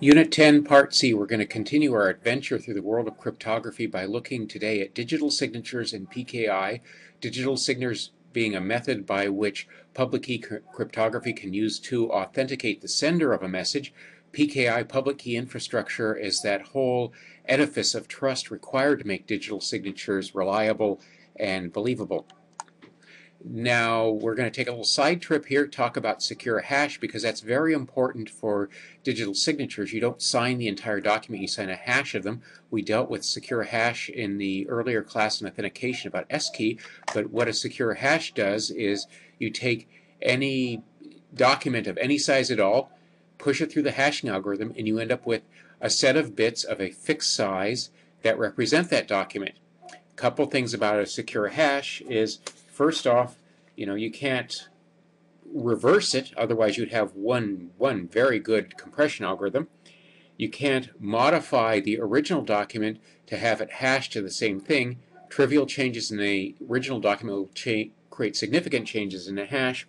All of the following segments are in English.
Unit 10, Part C. We're going to continue our adventure through the world of cryptography by looking today at digital signatures and PKI. Digital signatures being a method by which public key cryptography can use to authenticate the sender of a message. PKI, public key infrastructure, is that whole edifice of trust required to make digital signatures reliable and believable. Now we're going to take a little side trip here, talk about secure hash, because that's very important for digital signatures. You don't sign the entire document, you sign a hash of them. We dealt with secure hash in the earlier class on authentication about S-key, but what a secure hash does is you take any document of any size at all, push it through the hashing algorithm, and you end up with a set of bits of a fixed size that represent that document. A couple things about a secure hash is, first off, you can't reverse it, otherwise you'd have one very good compression algorithm. You can't modify the original document to have it hashed to the same thing. Trivial changes in the original document will create significant changes in the hash.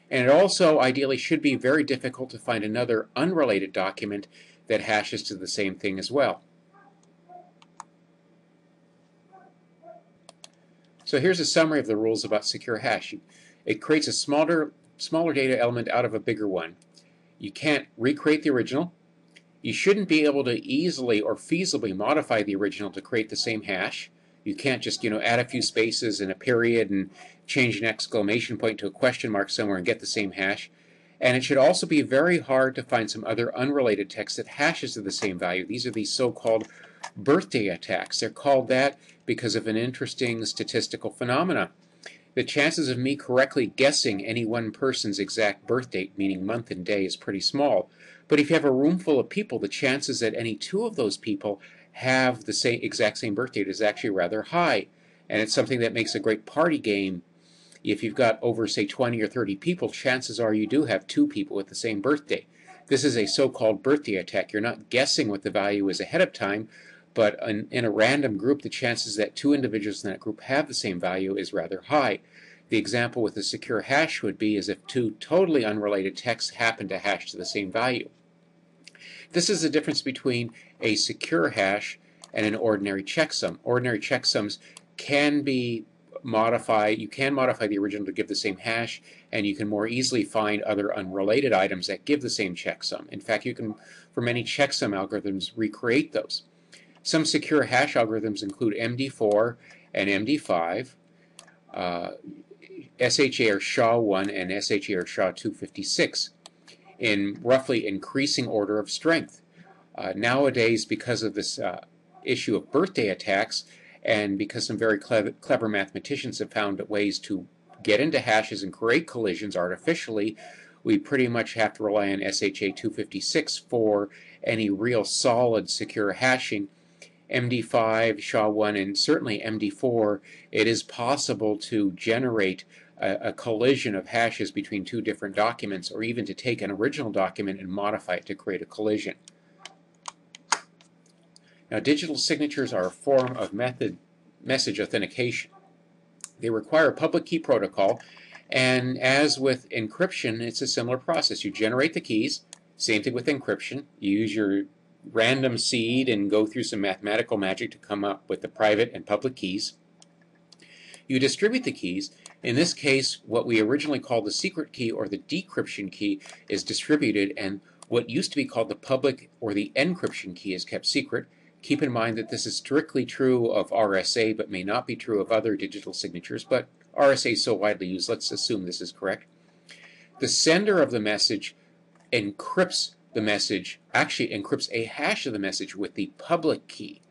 And it also ideally should be very difficult to find another unrelated document that hashes to the same thing as well. So here's a summary of the rules about secure hash. It creates a smaller data element out of a bigger one. You can't recreate the original. You shouldn't be able to easily or feasibly modify the original to create the same hash. You can't just, add a few spaces and a period and change an exclamation point to a question mark somewhere and get the same hash. And it should also be very hard to find some other unrelated text that hashes to the same value. These are these so-called birthday attacks. They're called that because of an interesting statistical phenomena. The chances of me correctly guessing any one person's exact birth date, meaning month and day, is pretty small. But if you have a room full of people, the chances that any two of those people have the exact same birth date is actually rather high. And it's something that makes a great party game. If you've got over, say, 20 or 30 people, chances are you do have two people with the same birthday. This is a so-called birthday attack. You're not guessing what the value is ahead of time, but in a random group, the chances that two individuals in that group have the same value is rather high. The example with a secure hash would be as if two totally unrelated texts happen to hash to the same value. This is the difference between a secure hash and an ordinary checksum. Ordinary checksums can be modified. You can modify the original to give the same hash, and you can more easily find other unrelated items that give the same checksum. In fact, you can, for many checksum algorithms, recreate those. Some secure hash algorithms include MD4 and MD5, SHA or SHA-1 and SHA or SHA-256 in roughly increasing order of strength. Nowadays, because of this issue of birthday attacks, and because some very clever mathematicians have found ways to get into hashes and create collisions artificially, we pretty much have to rely on SHA-256 for any real solid secure hashing. MD5, SHA-1, and certainly MD4, it is possible to generate a collision of hashes between two different documents, or even to take an original document and modify it to create a collision. Now, digital signatures are a form of message authentication. They require a public key protocol, and as with encryption, it's a similar process. You generate the keys, same thing with encryption. You use your random seed and go through some mathematical magic to come up with the private and public keys. You distribute the keys. In this case, what we originally called the secret key or the decryption key is distributed, and what used to be called the public or the encryption key is kept secret. Keep in mind that this is strictly true of RSA, but may not be true of other digital signatures, but RSA is so widely used, let's assume this is correct. The sender of the message encrypts the message, actually encrypts a hash of the message with the public key.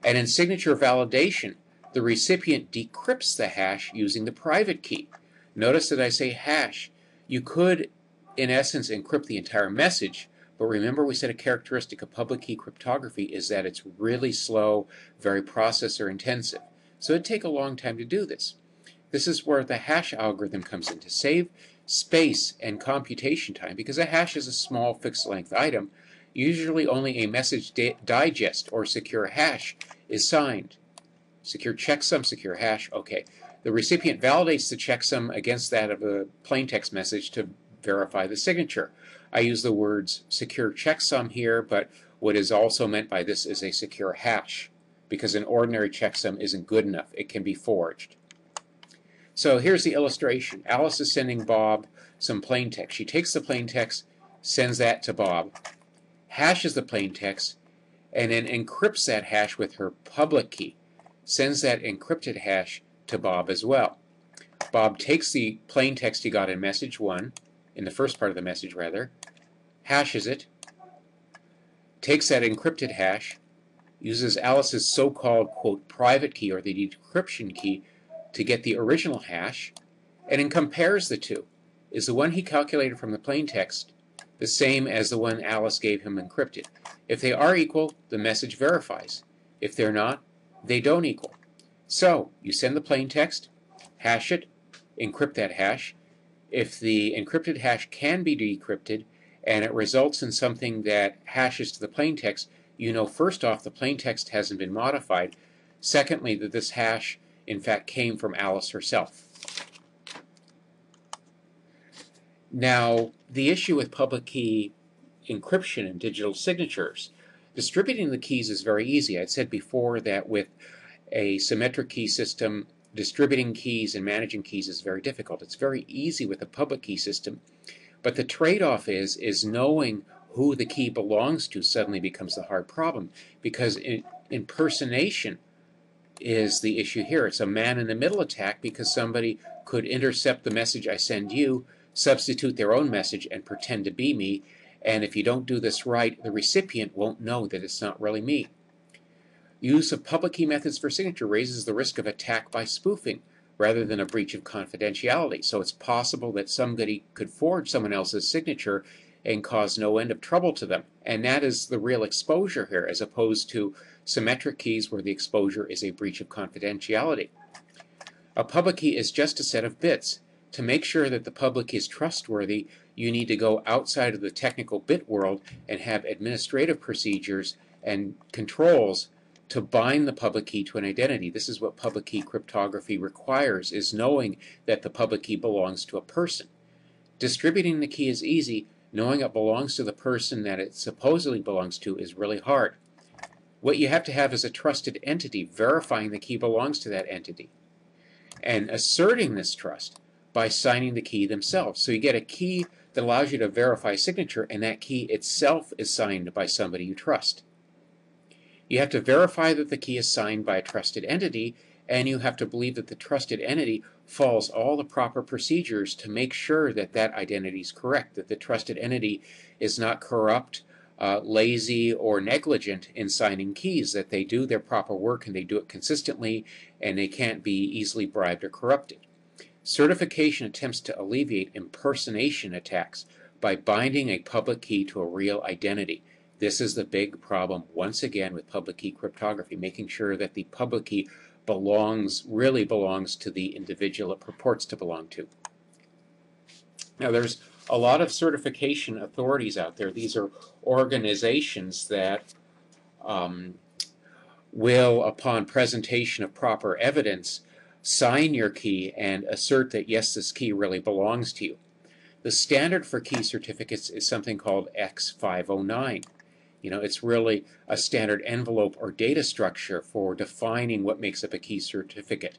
And in signature validation, the recipient decrypts the hash using the private key. Notice that I say hash. You could, in essence, encrypt the entire message, but remember we said a characteristic of public key cryptography is that it's really slow, very processor intensive. So it'd take a long time to do this. This is where the hash algorithm comes in to save space and computation time, because a hash is a small fixed length item. Usually only a message digest or secure hash is signed. Secure checksum, secure hash, okay. The recipient validates the checksum against that of a plain text message to verify the signature. I use the words secure checksum here, but what is also meant by this is a secure hash, because an ordinary checksum isn't good enough. It can be forged. So here's the illustration. Alice is sending Bob some plain text. She takes the plain text, sends that to Bob, hashes the plain text, and then encrypts that hash with her public key, sends that encrypted hash to Bob as well. Bob takes the plain text he got in message 1, in the first part of the message rather, hashes it, takes that encrypted hash, uses Alice's so-called, quote, private key or the decryption key to get the original hash, and then compares the two. Is the one he calculated from the plain text the same as the one Alice gave him encrypted? If they are equal, the message verifies. If they're not, they don't equal. So you send the plain text, hash it, encrypt that hash. If the encrypted hash can be decrypted and it results in something that hashes to the plain text, you know first off the plain text hasn't been modified. Secondly, that this hash in fact came from Alice herself. Now, the issue with public key encryption and digital signatures, distributing the keys is very easy. I said before that with a symmetric key system, distributing keys and managing keys is very difficult. It's very easy with a public key system, but the trade-off is knowing who the key belongs to suddenly becomes the hard problem, because impersonation is the issue here. It's a man-in-the-middle attack because somebody could intercept the message I send you, substitute their own message, and pretend to be me, and if you don't do this right, the recipient won't know that it's not really me. Use of public key methods for signature raises the risk of attack by spoofing rather than a breach of confidentiality. So it's possible that somebody could forge someone else's signature and cause no end of trouble to them. And that is the real exposure here, as opposed to symmetric keys where the exposure is a breach of confidentiality. A public key is just a set of bits. To make sure that the public key is trustworthy, you need to go outside of the technical bit world and have administrative procedures and controls to bind the public key to an identity. This is what public key cryptography requires, is knowing that the public key belongs to a person. Distributing the key is easy. Knowing it belongs to the person that it supposedly belongs to is really hard. What you have to have is a trusted entity verifying the key belongs to that entity and asserting this trust by signing the key themselves. So you get a key that allows you to verify signature, and that key itself is signed by somebody you trust. You have to verify that the key is signed by a trusted entity, and you have to believe that the trusted entity follows all the proper procedures to make sure that that identity is correct, that the trusted entity is not corrupt, lazy, or negligent in signing keys, that they do their proper work and they do it consistently, and they can't be easily bribed or corrupted. Certification attempts to alleviate impersonation attacks by binding a public key to a real identity. This is the big problem, once again, with public key cryptography, making sure that the public key really belongs to the individual it purports to belong to. Now, there's a lot of certification authorities out there. These are organizations that will, upon presentation of proper evidence, sign your key and assert that, yes, this key really belongs to you. The standard for key certificates is something called X509. It's really a standard envelope or data structure for defining what makes up a key certificate.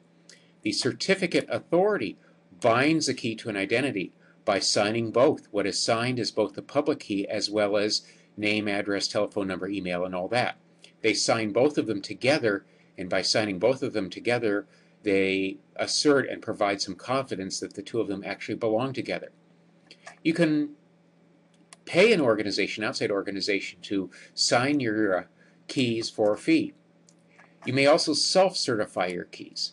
The certificate authority binds the key to an identity by signing both. What is signed is both the public key as well as name, address, telephone number, email, and all that. They sign both of them together, and by signing both of them together, they assert and provide some confidence that the two of them actually belong together. You can pay an organization, outside organization, to sign your keys for a fee. You may also self-certify your keys.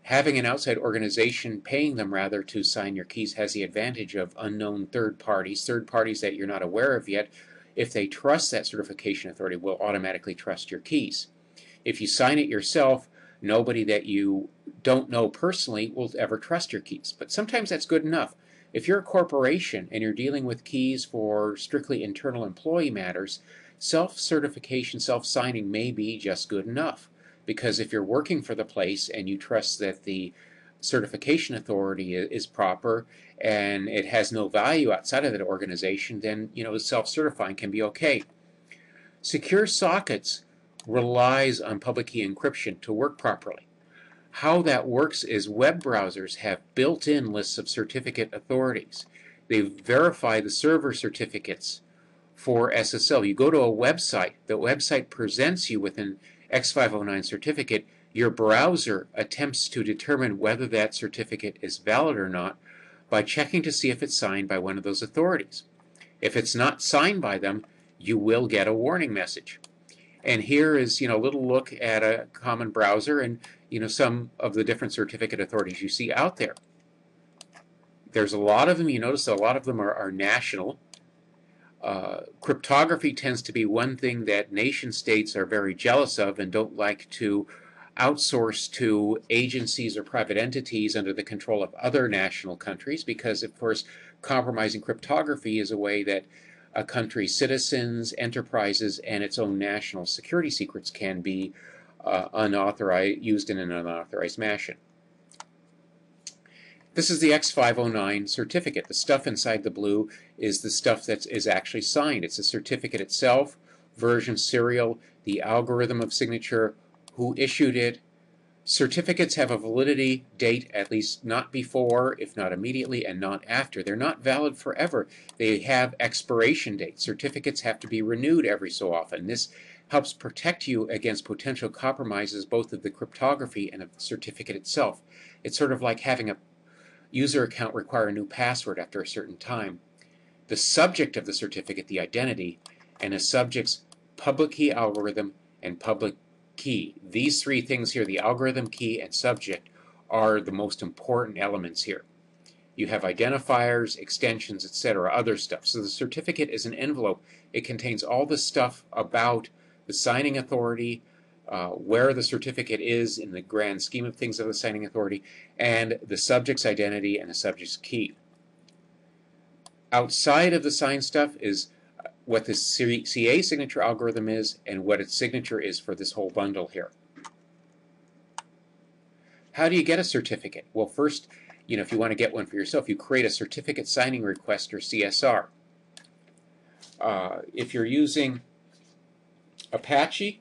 Having an outside organization, paying them rather, to sign your keys has the advantage of unknown third parties that you're not aware of yet. If they trust that certification authority, will automatically trust your keys. If you sign it yourself, nobody that you don't know personally will ever trust your keys. But sometimes that's good enough. If you're a corporation and you're dealing with keys for strictly internal employee matters, self-certification, self-signing may be just good enough. Because if you're working for the place and you trust that the certification authority is proper and it has no value outside of that organization, then self-certifying can be okay. Secure sockets relies on public key encryption to work properly. How that works is web browsers have built-in lists of certificate authorities. They verify the server certificates for SSL. You go to a website, the website presents you with an X509 certificate. Your browser attempts to determine whether that certificate is valid or not by checking to see if it's signed by one of those authorities. If it's not signed by them, you will get a warning message. And here is, a little look at a common browser and, some of the different certificate authorities you see out there. There's a lot of them. You notice a lot of them are national. Cryptography tends to be one thing that nation states are very jealous of and don't like to outsource to agencies or private entities under the control of other national countries, because, of course, compromising cryptography is a way that a country's citizens, enterprises, and its own national security secrets can be used in an unauthorized fashion. This is the X509 certificate. The stuff inside the blue is the stuff that is actually signed. It's the certificate itself, version, serial, the algorithm of signature, who issued it. Certificates have a validity date at least not before, if not immediately, and not after. They're not valid forever. They have expiration dates. Certificates have to be renewed every so often. This helps protect you against potential compromises both of the cryptography and of the certificate itself. It's sort of like having a user account require a new password after a certain time. The subject of the certificate, the identity, and a subject's public key algorithm and public key. These three things here, the algorithm, key, and subject, are the most important elements here. You have identifiers, extensions, etc., other stuff. So the certificate is an envelope. It contains all the stuff about the signing authority, where the certificate is in the grand scheme of things of the signing authority, and the subject's identity and the subject's key. Outside of the signed stuff is what the CA signature algorithm is and what its signature is for this whole bundle here. How do you get a certificate? Well, first, if you want to get one for yourself, you create a certificate signing request, or CSR. If you're using Apache,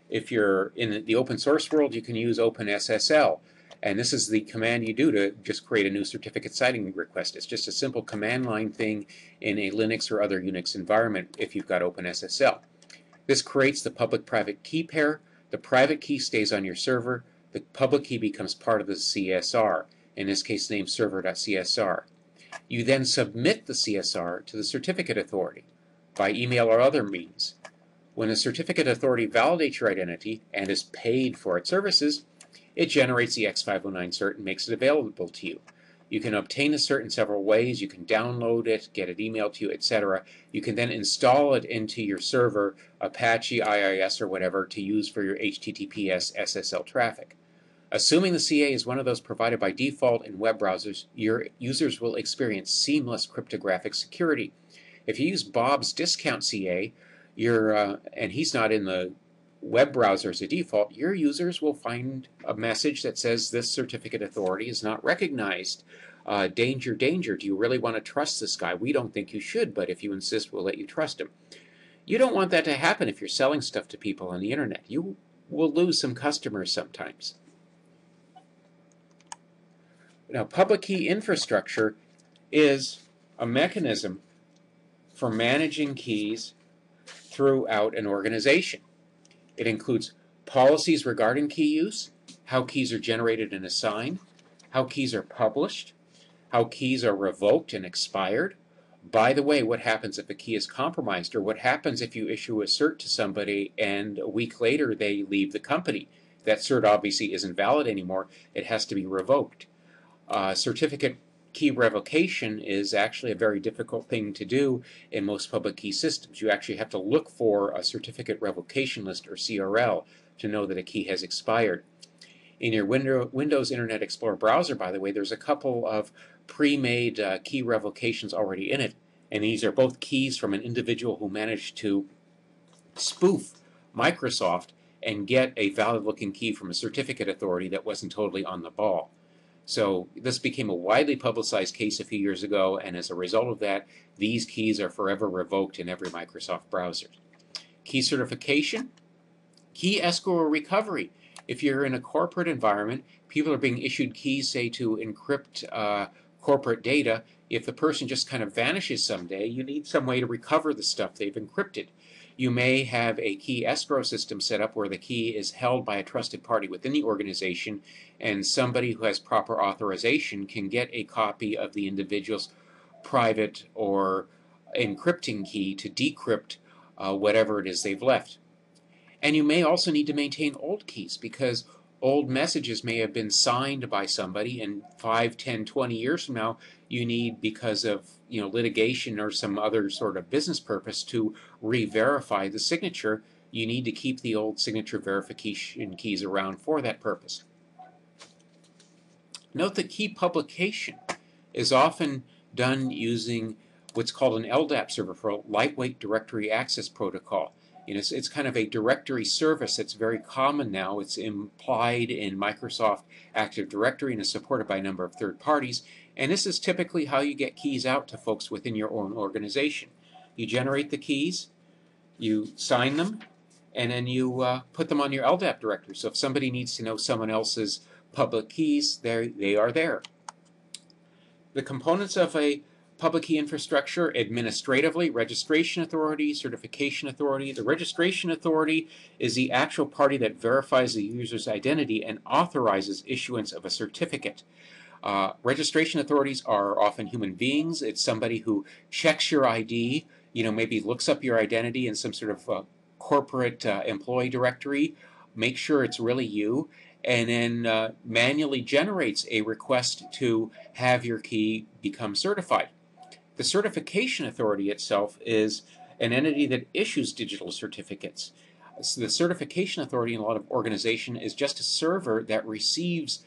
if you're in the open source world, you can use OpenSSL. And this is the command you do to just create a new certificate signing request. It's just a simple command line thing in a Linux or other Unix environment if you've got OpenSSL. This creates the public-private key pair. The private key stays on your server. The public key becomes part of the CSR, in this case named server.csr. You then submit the CSR to the certificate authority by email or other means. When the certificate authority validates your identity and is paid for its services, it generates the X509 cert and makes it available to you. You can obtain the cert in several ways. You can download it, get it emailed to you, etc. You can then install it into your server, Apache, IIS, or whatever, to use for your HTTPS SSL traffic. Assuming the CA is one of those provided by default in web browsers, your users will experience seamless cryptographic security. If you use Bob's discount CA, and he's not in the web browser as a default, your users will find a message that says this certificate authority is not recognized. Danger, danger. Do you really want to trust this guy? We don't think you should, but if you insist, we'll let you trust him. You don't want that to happen if you're selling stuff to people on the internet. You will lose some customers sometimes. Now, public key infrastructure is a mechanism for managing keys throughout an organization. It includes policies regarding key use, how keys are generated and assigned, how keys are published, how keys are revoked and expired. By the way, what happens if a key is compromised, or what happens if you issue a cert to somebody and a week later they leave the company? That cert obviously isn't valid anymore. It has to be revoked. Certificate key revocation is actually a very difficult thing to do in most public key systems. You actually have to look for a certificate revocation list, or CRL, to know that a key has expired. In your Windows Internet Explorer browser, by the way, there's a couple of pre-made key revocations already in it, and these are both keys from an individual who managed to spoof Microsoft and get a valid-looking key from a certificate authority that wasn't totally on the ball. So this became a widely publicized case a few years ago, and as a result of that, these keys are forever revoked in every Microsoft browser. Key certification, key escrow or recovery. If you're in a corporate environment, people are being issued keys, say, to encrypt corporate data. If the person just kind of vanishes someday, you need some way to recover the stuff they've encrypted. You may have a key escrow system set up where the key is held by a trusted party within the organization, and somebody who has proper authorization can get a copy of the individual's private or encrypting key to decrypt whatever it is they've left. And you may also need to maintain old keys because old messages may have been signed by somebody, and 5, 10, 20 years from now you need, because of litigation or some other sort of business purpose, to re-verify the signature. You need to keep the old signature verification keys around for that purpose. Note that key publication is often done using what's called an LDAP server, for Lightweight Directory Access Protocol. It's kind of a directory service that's very common now. It's implied in Microsoft Active Directory and is supported by a number of third parties. And this is typically how you get keys out to folks within your own organization. You generate the keys, you sign them, and then you put them on your LDAP directory. So if somebody needs to know someone else's public keys, they are there. The components of a public key infrastructure: administratively, registration authority, certification authority. The registration authority is the actual party that verifies the user's identity and authorizes issuance of a certificate. Registration authorities are often human beings. It's somebody who checks your ID, maybe looks up your identity in some sort of corporate employee directory, makes sure it's really you, and then manually generates a request to have your key become certified. The certification authority itself is an entity that issues digital certificates. So the certification authority in a lot of organizations is just a server that receives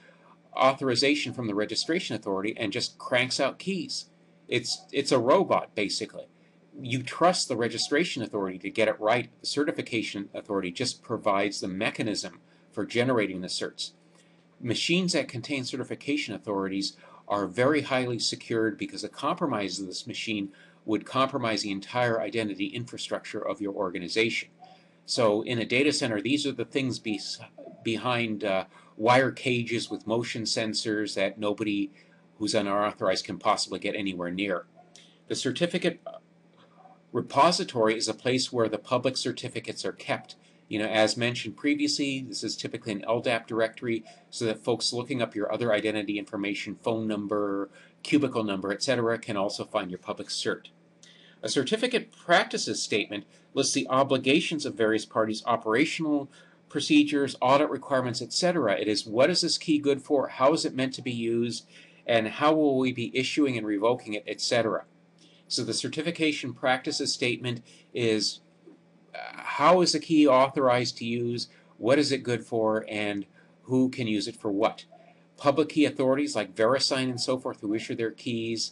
authorization from the registration authority and just cranks out keys. It's a robot, basically. You trust the registration authority to get it right. The certification authority just provides the mechanism for generating the certs. Machines that contain certification authorities are very highly secured because a compromise of this machine would compromise the entire identity infrastructure of your organization. So in a data center, these are the things behind wire cages with motion sensors that nobody who's unauthorized can possibly get anywhere near. The certificate repository is a place where the public certificates are kept. As mentioned previously, this is typically an LDAP directory so that folks looking up your other identity information, phone number, cubicle number, etc., can also find your public cert. A certificate practices statement lists the obligations of various parties, operational procedures, audit requirements, etc. It is, what is this key good for, how is it meant to be used, and how will we be issuing and revoking it, etc. So the certification practices statement is how is the key authorized to use, what is it good for, and who can use it for what. Public key authorities like VeriSign and so forth, who issue their keys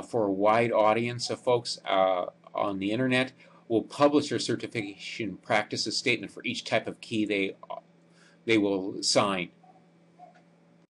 for a wide audience of folks on the internet, will publish their certification practices statement for each type of key they will sign.